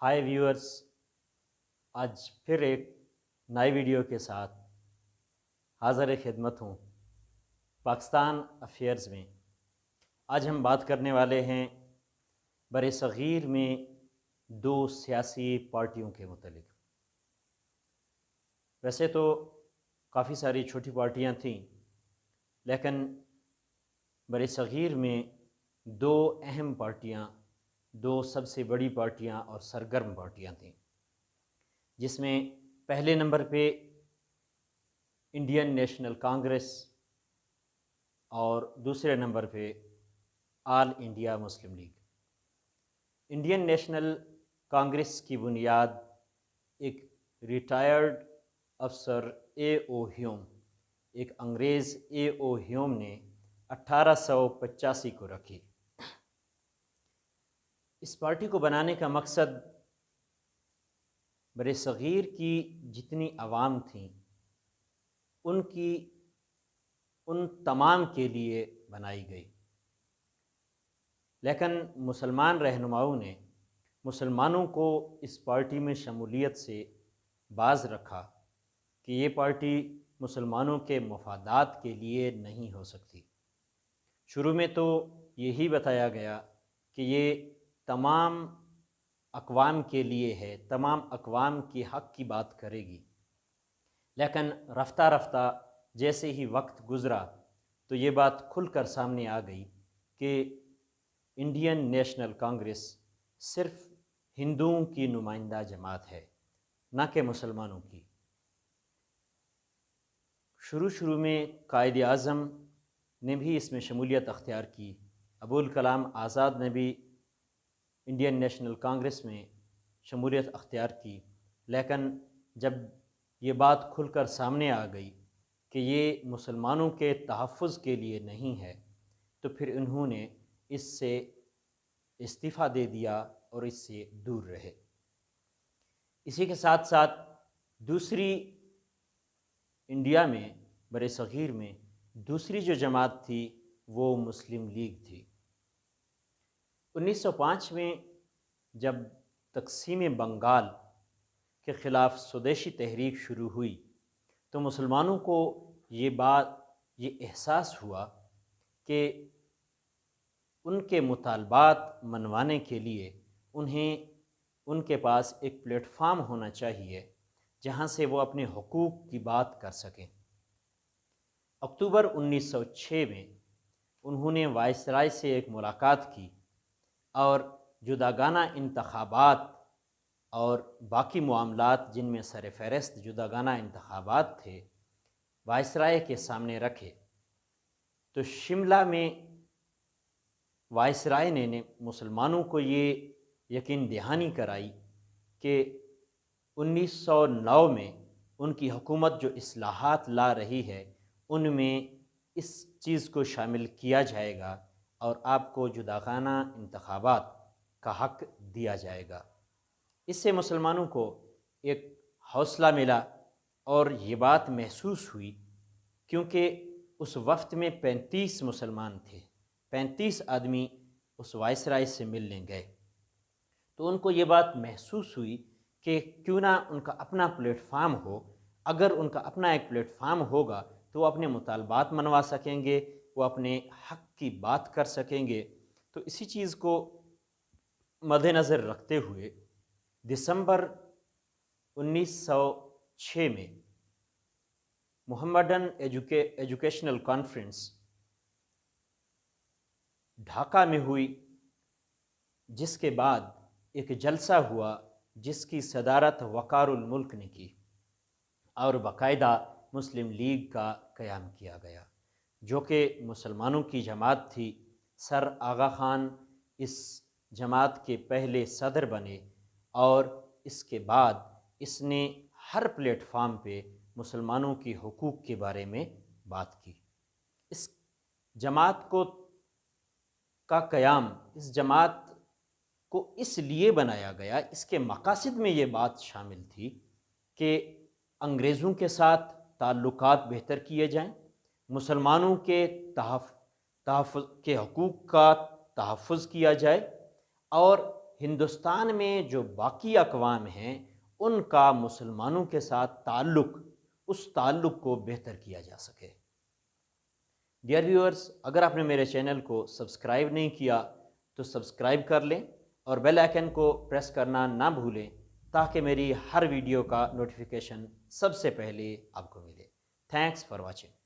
High viewers, آج پھر ایک نئی ویڈیو کے ساتھ حاضر خدمت ہوں پاکستان افیئرز میں۔ آج ہم بات کرنے والے ہیں بر صغیر میں دو سیاسی پارٹیوں کے متعلق۔ ویسے تو کافی ساری چھوٹی پارٹیاں تھیں، لیکن بر صغیر میں دو اہم پارٹیاں، دو سب سے بڑی پارٹیاں اور سرگرم پارٹیاں تھیں، جس میں پہلے نمبر پہ انڈین نیشنل کانگریس اور دوسرے نمبر پہ آل انڈیا مسلم لیگ۔ انڈین نیشنل کانگریس کی بنیاد ایک ریٹائرڈ افسر اے او ہیوم، ایک انگریز اے او ہیوم نے 1885 کو رکھی۔ اس پارٹی کو بنانے کا مقصد بر صغیر کی جتنی عوام تھیں ان تمام کے لیے بنائی گئی، لیکن مسلمان رہنماؤں نے مسلمانوں کو اس پارٹی میں شمولیت سے باز رکھا کہ یہ پارٹی مسلمانوں کے مفادات کے لیے نہیں ہو سکتی۔ شروع میں تو یہی بتایا گیا کہ یہ تمام اقوام کے لیے ہے، تمام اقوام کی حق کی بات کرے گی، لیکن رفتہ رفتہ جیسے ہی وقت گزرا تو یہ بات کھل کر سامنے آ گئی کہ انڈین نیشنل کانگریس صرف ہندوؤں کی نمائندہ جماعت ہے، نہ کہ مسلمانوں کی۔ شروع میں قائد اعظم نے بھی اس میں شمولیت اختیار کی، ابوالکلام آزاد نے بھی انڈین نیشنل کانگریس میں شمولیت اختیار کی، لیکن جب یہ بات کھل کر سامنے آ گئی کہ یہ مسلمانوں کے تحفظ کے لیے نہیں ہے تو پھر انہوں نے اس سے استعفیٰ دے دیا اور اس سے دور رہے۔ اسی کے ساتھ ساتھ دوسری انڈیا میں بر صغیر میں دوسری جو جماعت تھی وہ مسلم لیگ تھی۔ 1905 میں جب تقسیم بنگال کے خلاف سودیشی تحریک شروع ہوئی تو مسلمانوں کو یہ احساس ہوا کہ ان کے مطالبات منوانے کے لیے انہیں ان کے پاس ایک پلیٹ فارم ہونا چاہیے جہاں سے وہ اپنے حقوق کی بات کر سکیں۔ اکتوبر 1906 میں انہوں نے وائسرائے سے ایک ملاقات کی اور جداگانہ انتخابات اور باقی معاملات جن میں سر فہرست جداگانہ انتخابات تھے وائسرائے کے سامنے رکھے۔ تو شملہ میں وائسرائے نے مسلمانوں کو یہ یقین دہانی کرائی کہ 1909 میں ان کی حکومت جو اصلاحات لا رہی ہے ان میں اس چیز کو شامل کیا جائے گا اور آپ کو جداگانہ انتخابات کا حق دیا جائے گا۔ اس سے مسلمانوں کو ایک حوصلہ ملا اور یہ بات محسوس ہوئی، کیونکہ اس وفد میں 35 مسلمان تھے، 35 آدمی اس وائسرائے سے ملنے گئے، تو ان کو یہ بات محسوس ہوئی کہ کیوں نہ ان کا اپنا پلیٹ فارم ہو۔ اگر ان کا اپنا ایک پلیٹ فارم ہوگا تو وہ اپنے مطالبات منوا سکیں گے، وہ اپنے حق کی بات کر سکیں گے۔ تو اسی چیز کو مد نظر رکھتے ہوئے دسمبر 1906 میں محمدن ایجوکیشنل کانفرنس ڈھاکہ میں ہوئی، جس کے بعد ایک جلسہ ہوا جس کی صدارت وقار الملک نے کی اور باقاعدہ مسلم لیگ کا قیام کیا گیا، جو کہ مسلمانوں کی جماعت تھی۔ سر آغا خان اس جماعت کے پہلے صدر بنے اور اس کے بعد اس نے ہر پلیٹ فارم پہ مسلمانوں کی حقوق کے بارے میں بات کی۔ اس جماعت کا قیام، اس جماعت کو اس لیے بنایا گیا، اس کے مقاصد میں یہ بات شامل تھی کہ انگریزوں کے ساتھ تعلقات بہتر کیے جائیں، مسلمانوں کے تحفظ کے حقوق کا تحفظ کیا جائے اور ہندوستان میں جو باقی اقوام ہیں ان کا مسلمانوں کے ساتھ تعلق، اس تعلق کو بہتر کیا جا سکے۔ ڈیئر ویورز، اگر آپ نے میرے چینل کو سبسکرائب نہیں کیا تو سبسکرائب کر لیں اور بیل آئیکن کو پریس کرنا نہ بھولیں تاکہ میری ہر ویڈیو کا نوٹیفیکیشن سب سے پہلے آپ کو ملے۔ Thanks for watching.